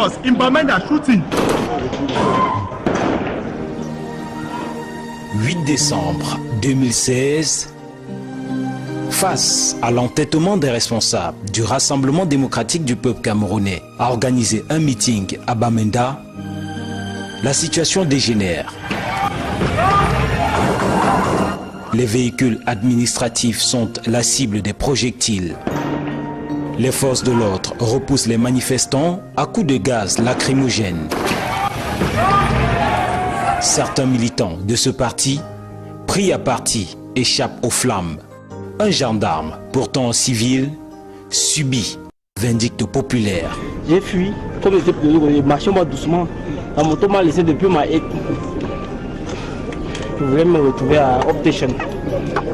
us in Bamenda shooting. 8 décembre 2016, face à l'entêtement des responsables du Rassemblement démocratique du peuple camerounais à organiser un meeting à Bamenda, la situation dégénère. Les véhicules administratifs sont la cible des projectiles. Les forces de l'ordre repoussent les manifestants à coups de gaz lacrymogène. Certains militants de ce parti, pris à partie, échappent aux flammes. Un gendarme, pourtant en civil, subit vindicte populaire. J'ai fui, comme j'étais prisonnier, marchons moi doucement. La moto m'a laissé depuis ma haie. Je voulais me retrouver à Optation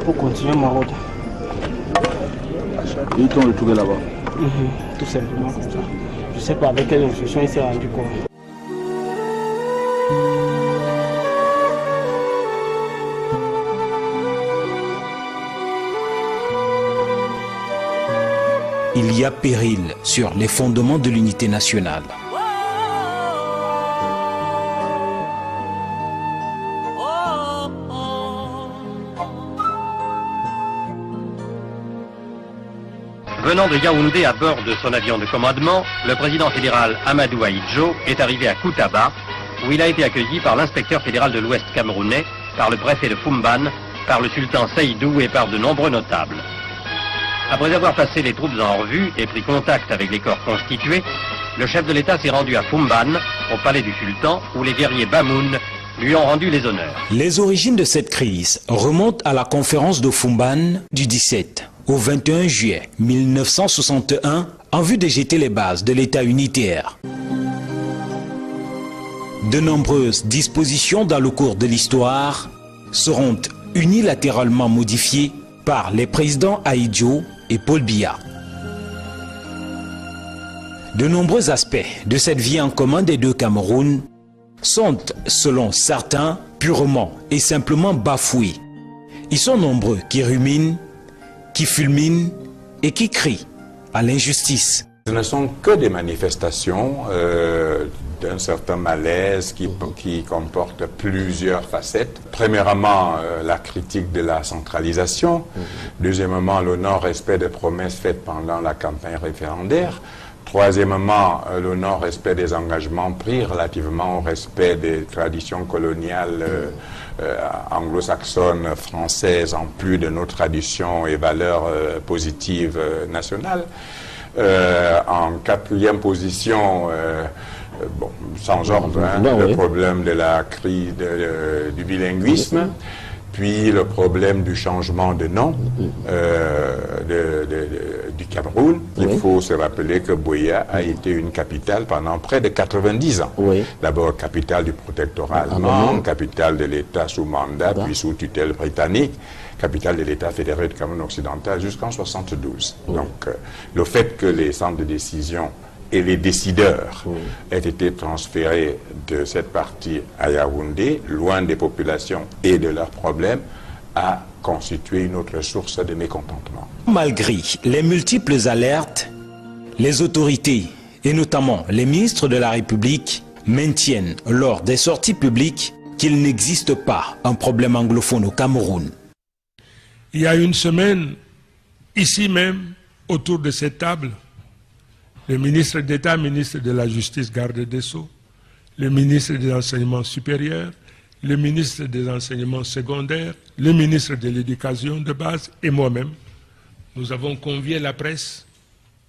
pour continuer ma route. Et ils t'ont retrouvé là-bas? Tout simplement comme ça. Je ne sais pas avec quelle instruction il s'est rendu compte. Il y a péril sur les fondements de l'unité nationale. Venant de Yaoundé à bord de son avion de commandement, le président fédéral Amadou Ahidjo est arrivé à Koutaba, où il a été accueilli par l'inspecteur fédéral de l'Ouest camerounais, par le préfet de Fumban, par le sultan Seydou et par de nombreux notables. Après avoir passé les troupes en revue et pris contact avec les corps constitués, le chef de l'État s'est rendu à Fumban, au palais du sultan, où les guerriers Bamoun lui ont rendu les honneurs. Les origines de cette crise remontent à la conférence de Fumban du 17 au 21 juillet 1961 en vue de jeter les bases de l'État unitaire. De nombreuses dispositions dans le cours de l'histoire seront unilatéralement modifiées par les présidents Ahidjo et Paul Biya. De nombreux aspects de cette vie en commun des deux Camerouns sont, selon certains, purement et simplement bafoués. Ils sont nombreux qui ruminent, qui fulminent et qui crient à l'injustice. Ce ne sont que des manifestations d'un certain malaise qui comporte plusieurs facettes. Premièrement, la critique de la centralisation. Deuxièmement, le non-respect des promesses faites pendant la campagne référendaire. Troisièmement, le non-respect des engagements pris relativement au respect des traditions coloniales anglo-saxonnes, françaises, en plus de nos traditions et valeurs positives nationales. En quatrième position, bon, sans ordre, le problème de la crise du bilinguisme, puis le problème du changement de nom du Cameroun. Il faut se rappeler que Buea a été une capitale pendant près de 90 ans. D'abord capitale du protectorat allemand, capitale de l'État sous mandat, puis sous tutelle britannique, capitale de l'État fédéré du Cameroun occidental jusqu'en 1972. Donc le fait que les centres de décision et les décideurs aient été transférés de cette partie à Yaoundé, loin des populations et de leurs problèmes, a constitué une autre source de mécontentement. Malgré les multiples alertes, les autorités, et notamment les ministres de la République, maintiennent lors des sorties publiques qu'il n'existe pas un problème anglophone au Cameroun. Il y a une semaine, ici même, autour de cette table, le ministre d'État, ministre de la Justice, garde des Sceaux, le ministre des Enseignements supérieurs, le ministre des Enseignements secondaires, le ministre de l'Éducation de base et moi-même, nous avons convié la presse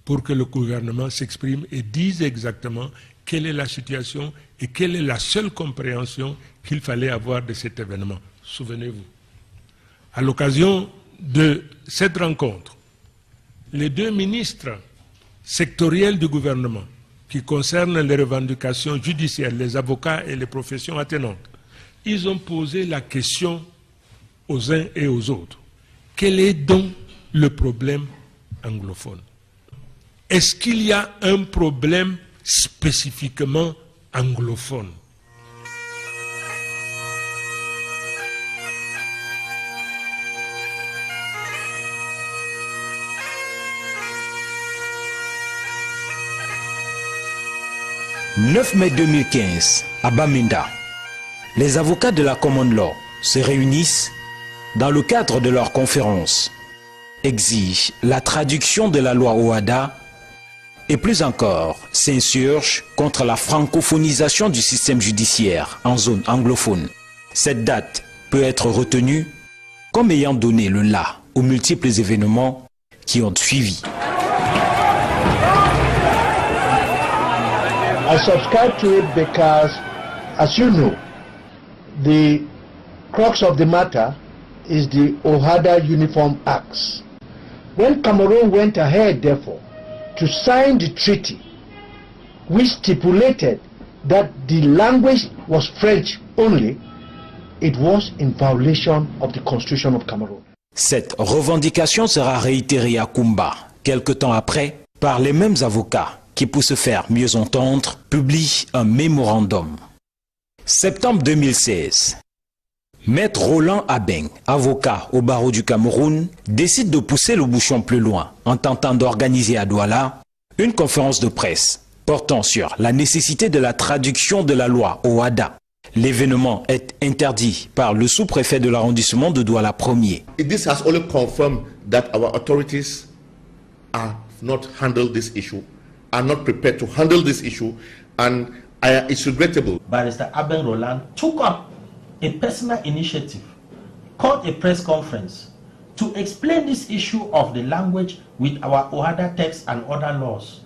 pour que le gouvernement s'exprime et dise exactement quelle est la situation et quelle est la seule compréhension qu'il fallait avoir de cet événement. Souvenez-vous. À l'occasion de cette rencontre, les deux ministres sectoriels du gouvernement qui concernent les revendications judiciaires, les avocats et les professions attenantes, ils ont posé la question aux uns et aux autres. Quel est donc le problème anglophone? Est-ce qu'il y a un problème spécifiquement anglophone? 9 mai 2015, à Bamenda, les avocats de la Common Law se réunissent dans le cadre de leur conférence, exigent la traduction de la loi OHADA et plus encore s'insurgent contre la francophonisation du système judiciaire en zone anglophone. Cette date peut être retenue comme ayant donné le la aux multiples événements qui ont suivi. I subscribe to it because, as you know, the crux of the matter is the OHADA Uniform Acts. When Cameroon went ahead, therefore, to sign the treaty, which stipulated that the language was French only, it was in violation of the Constitution of Cameroon. Cette revendication sera réitérée à Kumba, quelque temps après, par les mêmes avocats qui, pour se faire mieux entendre, publient un mémorandum. Septembre 2016. Maître Roland Abeng, avocat au barreau du Cameroun, décide de pousser le bouchon plus loin en tentant d'organiser à Douala une conférence de presse portant sur la nécessité de la traduction de la loi OHADA. L'événement est interdit par le sous-préfet de l'arrondissement de Douala 1er. This has only confirmed that our authorities are not handled this issue, are not prepared to handle this issue, and it's regrettable. Barrister Abeng Roland took up a personal initiative, called a press conference to explain this issue of the language with our OHADA text and other laws.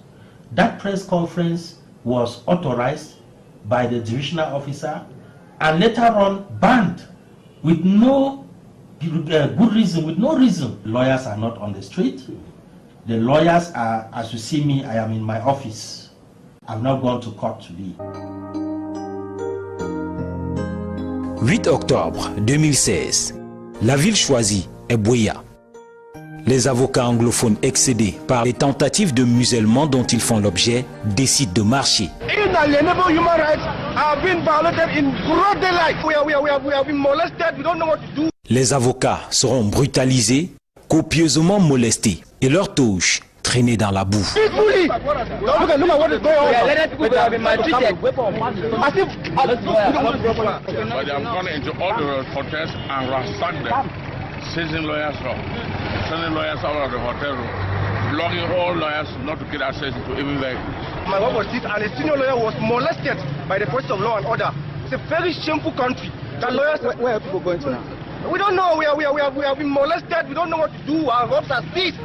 That press conference was authorized by the divisional officer and later on banned with no good reason, with no reason. Lawyers are not on the street. The lawyers are, as you see me, I am in my office. I'm not going to court today. 8 octobre 2016, la ville choisie est Buea. Les avocats anglophones excédés par les tentatives de musellement dont ils font l'objet décident de marcher. Inalienable human rights have been violated in broad daylight. We have been molested. We don't know what to do. Les avocats seront brutalisés, copieusement molestés et leurs touches traînées dans la boue. Peacefully. Look at what is going on. Let people have been maltreated. As if but they have gone into all the hotels and ransacked them, seizing lawyers from, sending lawyers out of the hotel room, blocking all lawyers not to get access to even vehicles. My wife was sick and a senior lawyer was molested by the forces of law and order. It's a very shameful country. The lawyers, where are people going to now? We don't know. We have been molested. We don't know what to do. Our hopes are seized.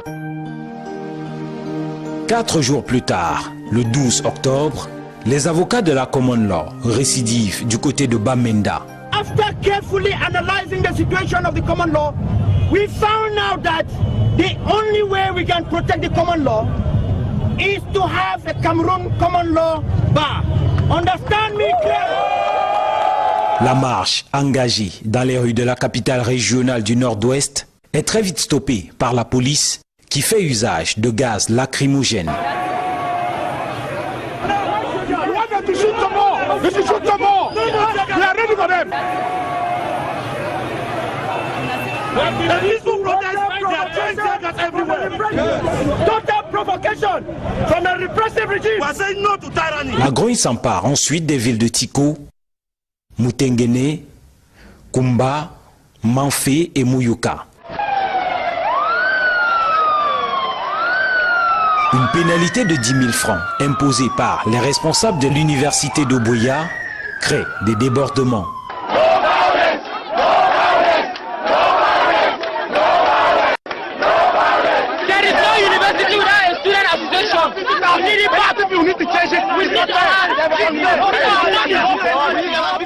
4 jours plus tard, le 12 octobre, les avocats de la Common Law récidivent du côté de Bamenda. After carefully analyzing the situation of the common law, we found out that the only way we can protect the common law is to have a Cameroon common law bar. Understand me clearly? La marche engagée dans les rues de la capitale régionale du Nord-Ouest est très vite stoppée par la police qui fait usage de gaz lacrymogène. La grogne s'empare ensuite des villes de Tiko, Mutengene, Kumba, Manfé et Muyuka. Une pénalité de 10 000 francs imposée par les responsables de l'université de Buea crée des débordements.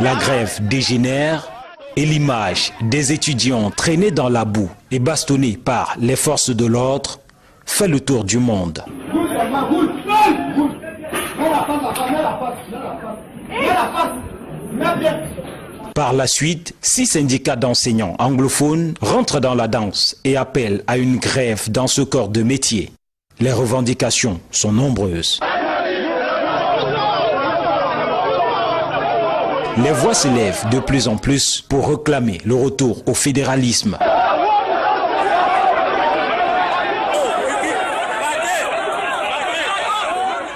La grève dégénère et l'image des étudiants traînés dans la boue et bastonnés par les forces de l'ordre fait le tour du monde. Par la suite, 6 syndicats d'enseignants anglophones rentrent dans la danse et appellent à une grève dans ce corps de métier. Les revendications sont nombreuses. Les voix s'élèvent de plus en plus pour réclamer le retour au fédéralisme.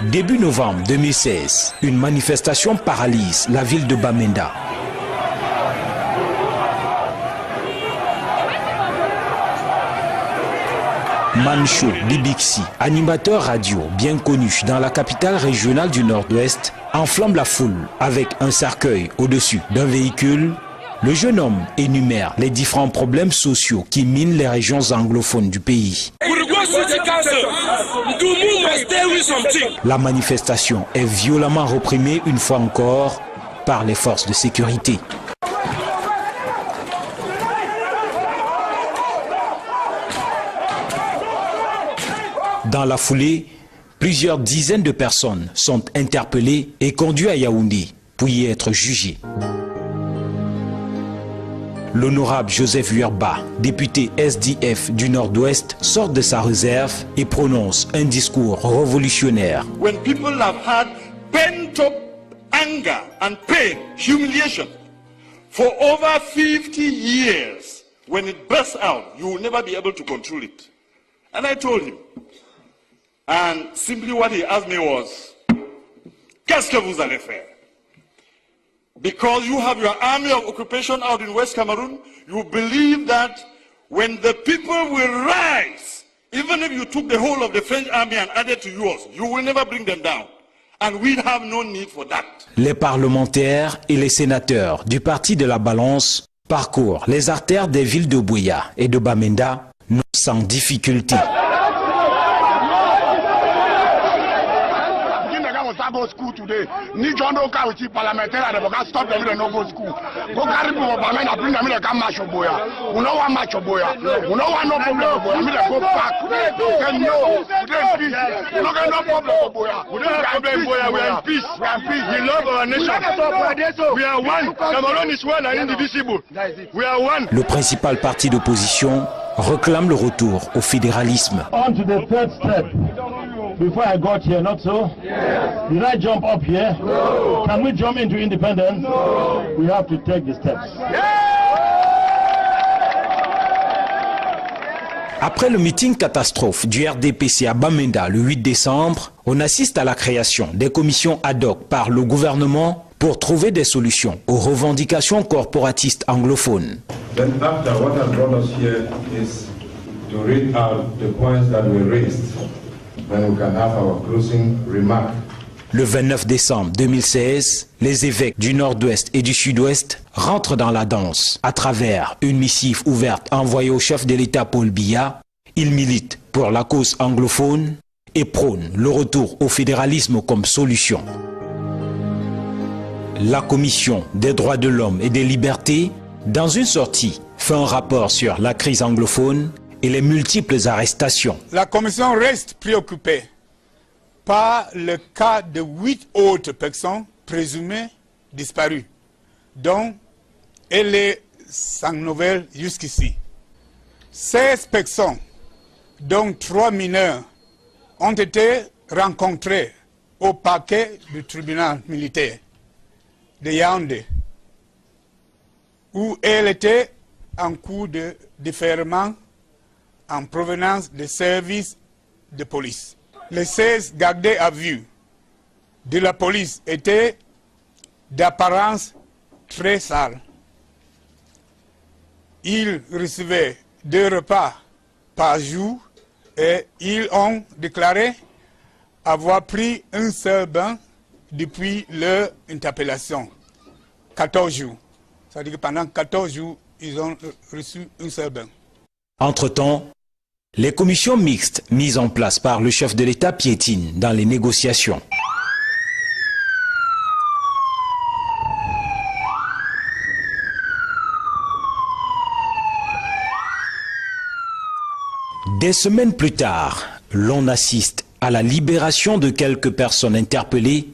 Début novembre 2016, une manifestation paralyse la ville de Bamenda. Mancho Bibixi, animateur radio bien connu dans la capitale régionale du Nord-Ouest, enflamme la foule avec un cercueil au-dessus d'un véhicule. Le jeune homme énumère les différents problèmes sociaux qui minent les régions anglophones du pays. La manifestation est violemment reprimée une fois encore par les forces de sécurité. Dans la foulée, plusieurs dizaines de personnes sont interpellées et conduites à Yaoundé pour y être jugées. L'honorable Joseph Urba, député SDF du Nord-Ouest, sort de sa réserve et prononce un discours révolutionnaire. When people have had pent-up anger and pain, humiliation, for over 50 years, when it bursts out, you will never be able to control it. And I told him, and simply what he asked me was, qu'est-ce que vous allez faire? Because you have your army of occupation out in West Cameroon, you believe that when the people will rise, even if you took the whole of the French army and added to yours, you will never bring them down. And we have no need for that. Les parlementaires et les sénateurs du Parti de la Balance parcourent les artères des villes de Buea et de Bamenda sans difficulté. Go school today. Ni John Doka with parliamentary advocate stop them no go school. Go carry people of Bamenda bring them in come match Buea. We no want match Buea. We no want no problem Buea. Me go back. Say no. We dey peace. We no get no problem Buea. We don't have problem Buea. We are in peace. We are in peace. We love our nation. We are one. Cameroon is one and indivisible. We are one. Le principal parti d'opposition réclame le retour au fédéralisme. On to the third step. Before I got here, not so? Yes. Did I jump up here? No. Can we jump into independence? No. We have to take the steps. Après le meeting catastrophe du RDPC à Bamenda le 8 décembre, on assiste à la création des commissions ad hoc par le gouvernement pour trouver des solutions aux revendications corporatistes anglophones. Then after, what has brought us here is to read out the points that were raised. Then we can have our closing remark. Le 29 décembre 2016, les évêques du Nord-Ouest et du Sud-Ouest rentrent dans la danse. À travers une missive ouverte envoyée au chef de l'État Paul Biya, ils militent pour la cause anglophone et prônent le retour au fédéralisme comme solution. La Commission des droits de l'homme et des libertés, dans une sortie, fait un rapport sur la crise anglophone et les multiples arrestations. La Commission reste préoccupée par le cas de 8 autres personnes présumées disparues, dont elle est sans nouvelles jusqu'ici. 16 personnes, dont 3 mineurs, ont été rencontrées au parquet du tribunal militaire de Yaoundé, où elles étaient en cours de déferment en provenance des services de police. Les 16 gardés à vue de la police étaient d'apparence très sales. Ils recevaient 2 repas par jour et ils ont déclaré avoir pris un seul bain depuis leur interpellation. 14 jours. C'est-à-dire que pendant 14 jours, ils ont reçu un seul bain. Entre-temps, les commissions mixtes mises en place par le chef de l'État piétinent dans les négociations. Des semaines plus tard, l'on assiste à la libération de quelques personnes interpellées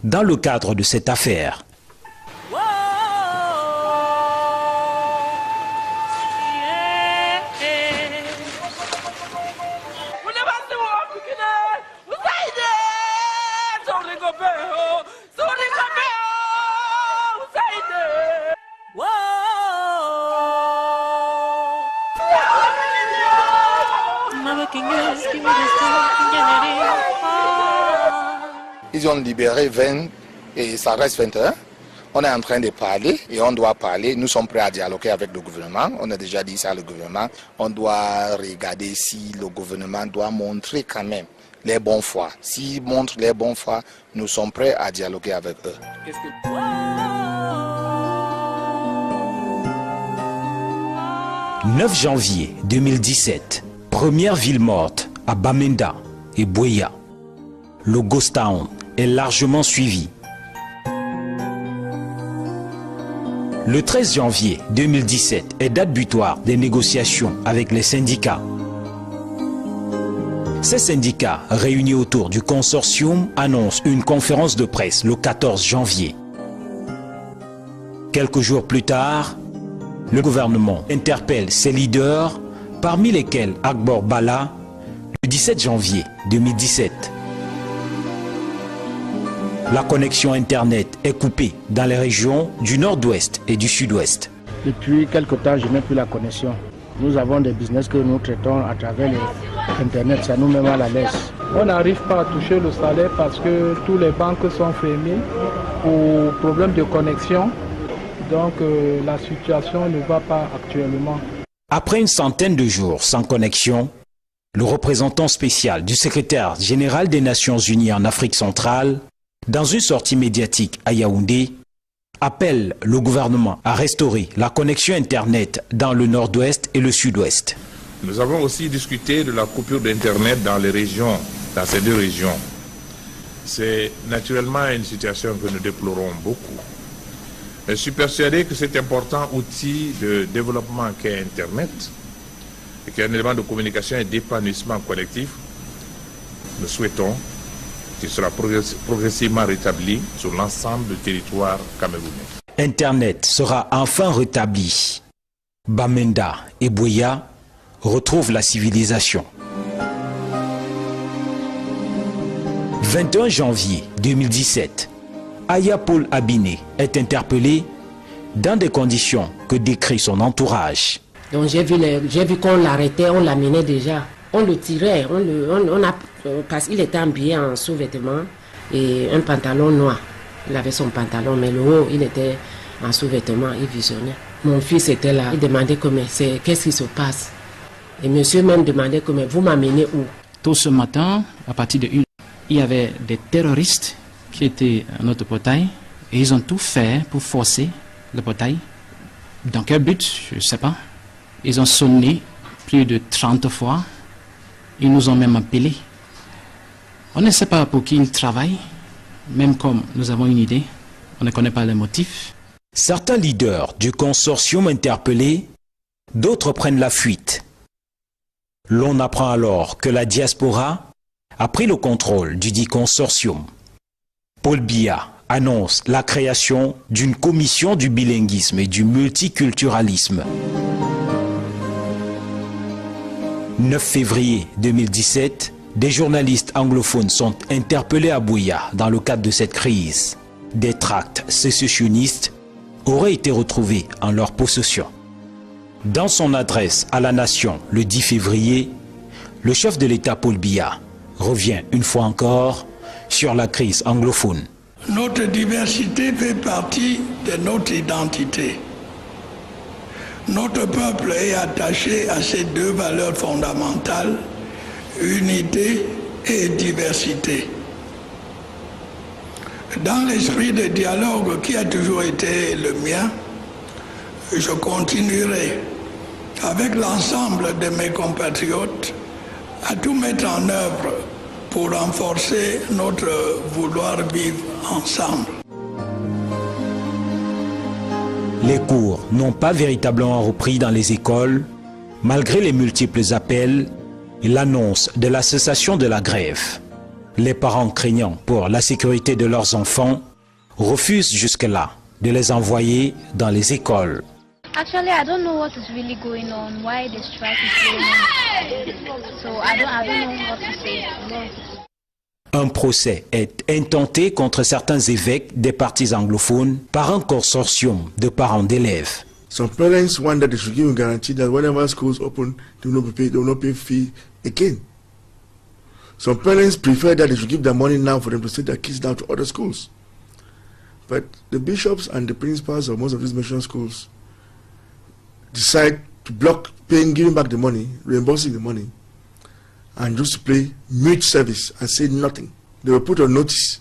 dans le cadre de cette affaire. Ils ont libéré 20 et ça reste 21. On est en train de parler et on doit parler. Nous sommes prêts à dialoguer avec le gouvernement. On a déjà dit ça au gouvernement. On doit regarder si le gouvernement doit montrer quand même les bons foi. S'ils montrent les bons foi, nous sommes prêts à dialoguer avec eux. 9 janvier 2017, première ville morte à Bamenda et Buea. Le Ghost Town est largement suivi. Le 13 janvier 2017 est date butoir des négociations avec les syndicats. Ces syndicats, réunis autour du consortium, annoncent une conférence de presse le 14 janvier. Quelques jours plus tard, le gouvernement interpelle ses leaders, parmi lesquels Akbor Bala, le 17 janvier 2017. La connexion Internet est coupée dans les régions du nord-ouest et du sud-ouest. Depuis quelque temps, je n'ai plus la connexion. Nous avons des business que nous traitons à travers Internet, ça nous met mal à l'aise. On n'arrive pas à toucher le salaire parce que tous les banques sont fermées pour problème de connexion. Donc la situation ne va pas actuellement. Après une centaine de jours sans connexion, le représentant spécial du secrétaire général des Nations Unies en Afrique centrale, dans une sortie médiatique à Yaoundé, appelle le gouvernement à restaurer la connexion Internet dans le nord-ouest et le sud-ouest. Nous avons aussi discuté de la coupure d'Internet dans ces deux régions. C'est naturellement une situation que nous déplorons beaucoup. Je suis persuadé que cet important outil de développement qu'est Internet, et qui est un élément de communication et d'épanouissement collectif, nous souhaitons qu'il sera progressivement rétabli sur l'ensemble du territoire camerounais. Internet sera enfin rétabli. Bamenda et Buea retrouvent la civilisation. 21 janvier 2017, Aya Paul Abiné est interpellé dans des conditions que décrit son entourage. Donc j'ai vu qu'on l'arrêtait, on l'amenait déjà. On le tirait, parce qu'il était habillé en sous-vêtements et un pantalon noir. Il avait son pantalon, mais le haut, il était en sous-vêtements, il visionnait. Mon fils était là, il demandait qu'est-ce qui se passe. Et monsieur même demandait vous m'amenez où? Tôt ce matin, à partir de 1h, il y avait des terroristes qui étaient à notre portail et ils ont tout fait pour forcer le portail. Dans quel but? Je ne sais pas. Ils ont sonné plus de 30 fois. Ils nous ont même appelés. On ne sait pas pour qui ils travaillent, même comme nous avons une idée, on ne connaît pas les motifs. Certains leaders du consortium interpellés, d'autres prennent la fuite. L'on apprend alors que la diaspora a pris le contrôle du dit consortium. Paul Biya annonce la création d'une commission du bilinguisme et du multiculturalisme. 9 février 2017, des journalistes anglophones sont interpellés à Buea dans le cadre de cette crise. Des tracts sécessionnistes auraient été retrouvés en leur possession. Dans son adresse à la nation le 10 février, le chef de l'État Paul Biya revient une fois encore sur la crise anglophone. Notre diversité fait partie de notre identité. Notre peuple est attaché à ces deux valeurs fondamentales, unité et diversité. Dans l'esprit de dialogue qui a toujours été le mien, je continuerai avec l'ensemble de mes compatriotes à tout mettre en œuvre pour renforcer notre vouloir vivre ensemble. Les cours n'ont pas véritablement repris dans les écoles, malgré les multiples appels et l'annonce de la cessation de la grève. Les parents craignant pour la sécurité de leurs enfants refusent jusque-là de les envoyer dans les écoles. Actually, I don't know what is really going on, why the strike is going on. So I don't know what to say. Un procès est intenté contre certains évêques des partis anglophones par un consortium de parents d'élèves. Some parents want that they should give a guarantee that whenever schools open, they will not pay fee again. Some parents prefer that they should give their money now for them to send their kids down to other schools. But the bishops and the principals of most of these mission schools decide to block paying, giving back the money, reimbursing the money, and just to play mute service and say nothing. They were put on notice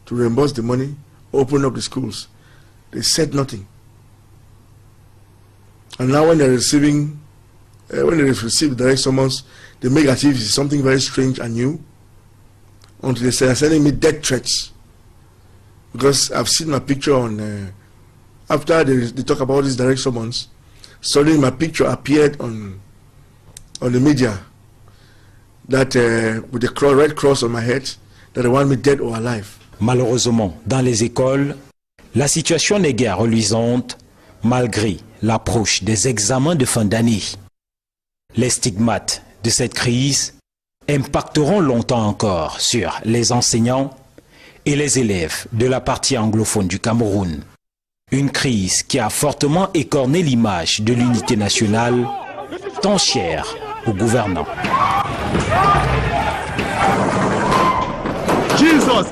to reimburse the money, open up the schools. They said nothing. And now when they're receiving, when they receive direct summons, they make as if it's something very strange and new, until they say they're sending me death threats. Because I've seen my picture on, after they talk about these direct summons, suddenly my picture appeared on the media, that with the red cross on my head, that they want me dead or alive. Malheureusement, dans les écoles, la situation n'est guère reluisante, malgré l'approche des examens de fin d'année. Les stigmates de cette crise impacteront longtemps encore sur les enseignants et les élèves de la partie anglophone du Cameroun. Une crise qui a fortement écorné l'image de l'unité nationale, tant chère aux gouvernants. Jesus!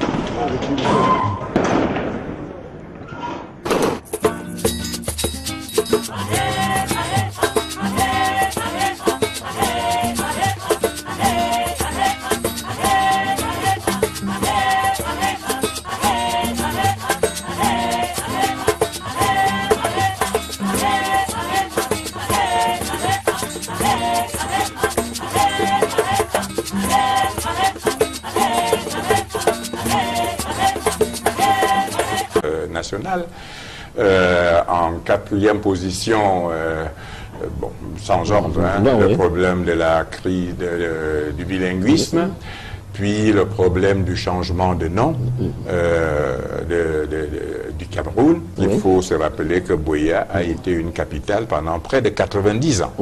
Nationale. En quatrième position, bon, sans ordre, hein, le problème de la crise du bilinguisme, puis le problème du changement de nom du Cameroun. Il faut se rappeler que Buea a été une capitale pendant près de 90 ans.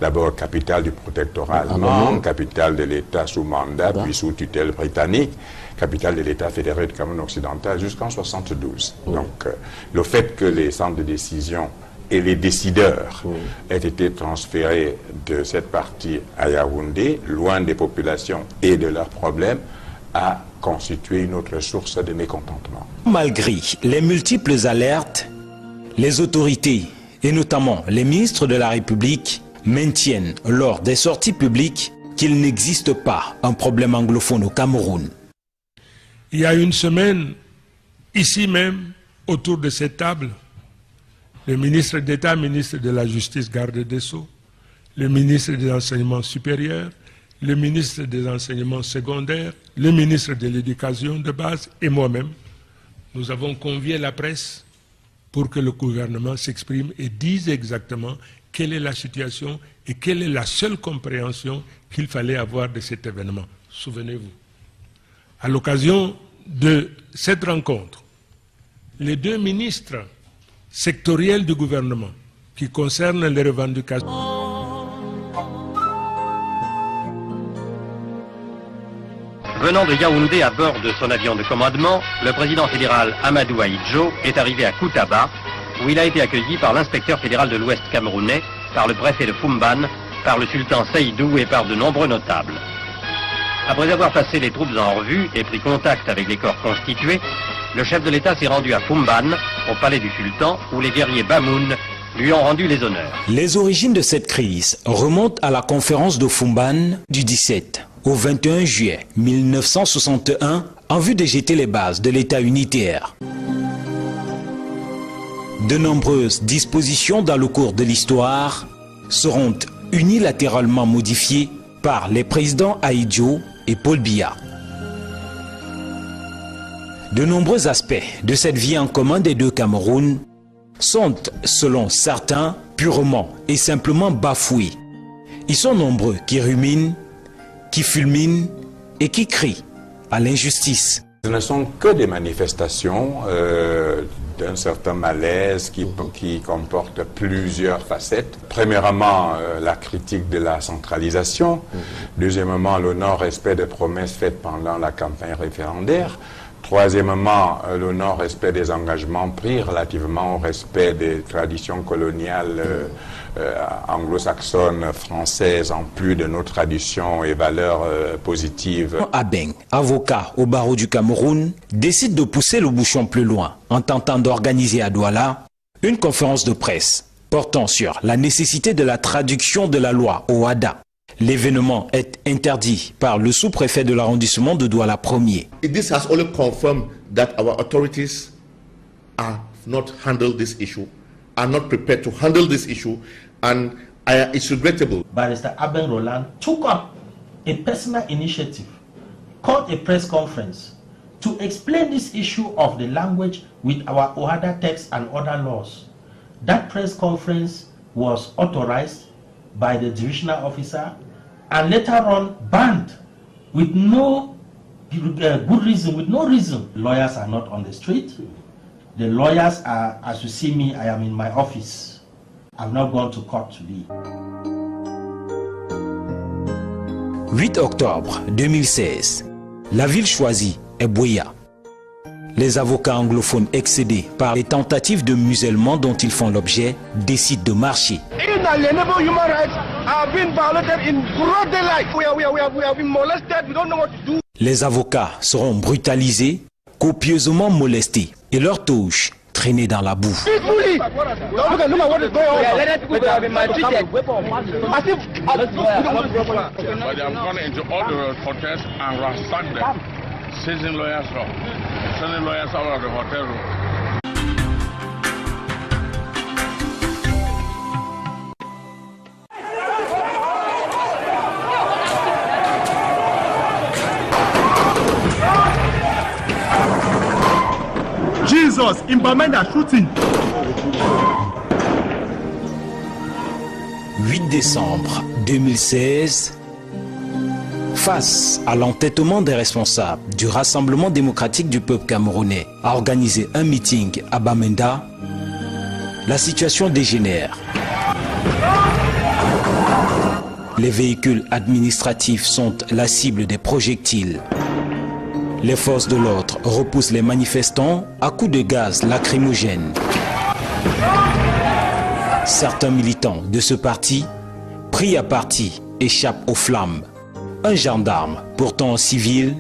D'abord capitale du protectorat allemand, capitale de l'État sous mandat, puis sous tutelle britannique, capitale de l'État fédéré du Cameroun occidental jusqu'en 1972. Donc le fait que les centres de décision et les décideurs aient été transférés de cette partie à Yaoundé, loin des populations et de leurs problèmes, a constitué une autre source de mécontentement. Malgré les multiples alertes, les autorités, et notamment les ministres de la République, maintiennent lors des sorties publiques qu'il n'existe pas un problème anglophone au Cameroun. Il y a une semaine, ici même, autour de cette table, le ministre d'État, ministre de la Justice, garde des Sceaux, le ministre des Enseignements supérieurs, le ministre des Enseignements secondaires, le ministre de l'Éducation de base et moi-même, nous avons convié la presse pour que le gouvernement s'exprime et dise exactement quelle est la situation et quelle est la seule compréhension qu'il fallait avoir de cet événement. Souvenez-vous. À l'occasion de cette rencontre, les deux ministres sectoriels du gouvernement qui concernent les revendications. Venant de Yaoundé à bord de son avion de commandement, le président fédéral Amadou Ahidjo est arrivé à Koutaba, où il a été accueilli par l'inspecteur fédéral de l'Ouest camerounais, par le préfet de Fumban, par le sultan Seydou et par de nombreux notables. Après avoir passé les troupes en revue et pris contact avec les corps constitués, le chef de l'État s'est rendu à Fumban, au palais du sultan, où les guerriers Bamoun lui ont rendu les honneurs. Les origines de cette crise remontent à la conférence de Fumban du 17 au 21 juillet 1961 en vue de jeter les bases de l'État unitaire. De nombreuses dispositions dans le cours de l'histoire seront unilatéralement modifiées par les présidents Ahidjo et Paul Biya. De nombreux aspects de cette vie en commun des deux Camerouns sont, selon certains, purement et simplement bafoués. Ils sont nombreux qui ruminent, qui fulminent et qui crient à l'injustice. Ce ne sont que des manifestations d'un certain malaise qui comporte plusieurs facettes. Premièrement, la critique de la centralisation. Deuxièmement, le non-respect des promesses faites pendant la campagne référendaire. Troisièmement, le non-respect des engagements pris relativement au respect des traditions coloniales anglo-saxonnes, françaises, en plus de nos traditions et valeurs positives. Abeng, avocat au barreau du Cameroun, décide de pousser le bouchon plus loin en tentant d'organiser à Douala une conférence de presse portant sur la nécessité de la traduction de la loi OHADA. L'événement est interdit par le sous-préfet de l'arrondissement de Douala 1er. This has only confirmed that our authorities are not handled this issue, are not prepared to handle this issue, and it's regrettable. Barrister Abeng Roland took up a personal initiative, called a press conference, to explain this issue of the language with our OHADA text and other laws. That press conference was authorized by the divisional officer and later on banned with no good reason, with no reason. Lawyers are not on the street. The lawyers are, as you see me, I am in my office. I've not gone to court today. 8 octobre 2016, la ville choisie est Buea. Les avocats anglophones excédés par les tentatives de musellement dont ils font l'objet décident de marcher. Inalienable human rights have been violated in broad daylight. We have been molested. We don't know what to do. Les avocats seront brutalisés, copieusement molestés et leurs touches traînées dans la boue. Look at what is going on. But they have gone into all the hotels and ransacked them, seizing lawyers up, sending lawyers out of the hotel room. Jesus, in Bamenda shooting. 8 décembre 2016, face à l'entêtement des responsables du Rassemblement démocratique du peuple camerounais à organiser un meeting à Bamenda, la situation dégénère. Les véhicules administratifs sont la cible des projectiles. Les forces de l'ordre repoussent les manifestants à coups de gaz lacrymogène. Certains militants de ce parti, pris à partie, échappent aux flammes. Un gendarme, pourtant civil,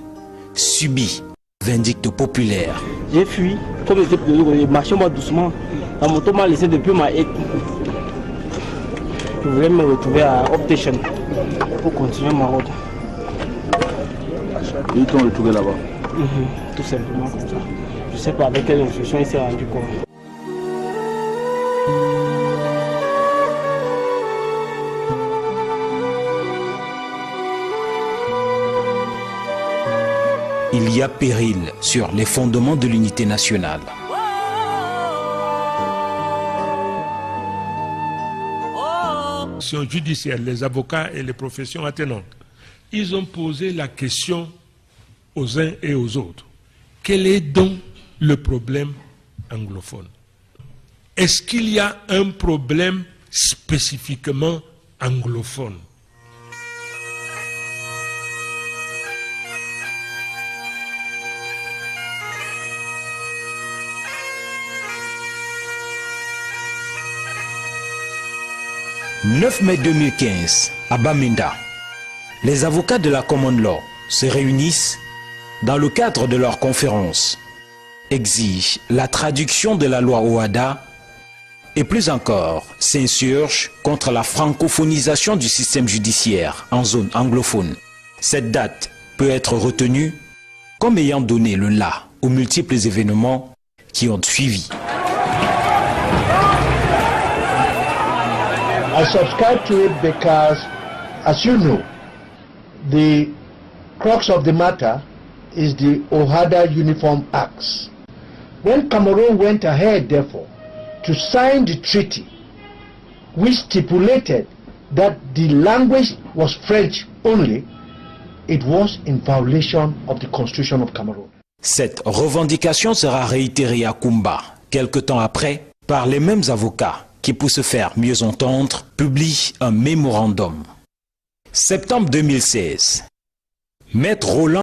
subit vindicte populaire. J'ai fui, comme je marchais moi doucement. La moto m'a laissé depuis ma haie. Je voulais me retrouver à Optation pour continuer ma route. Ils t'ont retrouvé là-bas. Tout simplement comme ça. Je ne sais pas avec quelle instruction il s'est rendu compte. Il y a péril sur les fondements de l'unité nationale. Judiciaire, les avocats et les professions attenantes, ils ont posé la question aux uns et aux autres. Quel est donc le problème anglophone? Est-ce qu'il y a un problème spécifiquement anglophone? « 9 mai 2015, à Bamenda, les avocats de la Common Law se réunissent dans le cadre de leur conférence, exigent la traduction de la loi OHADA et plus encore s'insurgent contre la francophonisation du système judiciaire en zone anglophone. Cette date peut être retenue comme ayant donné le la aux multiples événements qui ont suivi. I subscribe to it because, as you know, the crux of the matter is the OHADA Uniform Acts. When Cameroon went ahead, therefore, to sign the treaty, which stipulated that the language was French only, it was in violation of the Constitution of Cameroon. Cette revendication sera réitérée à Kumba, quelque temps après, par les mêmes avocats qui, pour se faire mieux entendre, publient un mémorandum. Septembre 2016. Maître Roland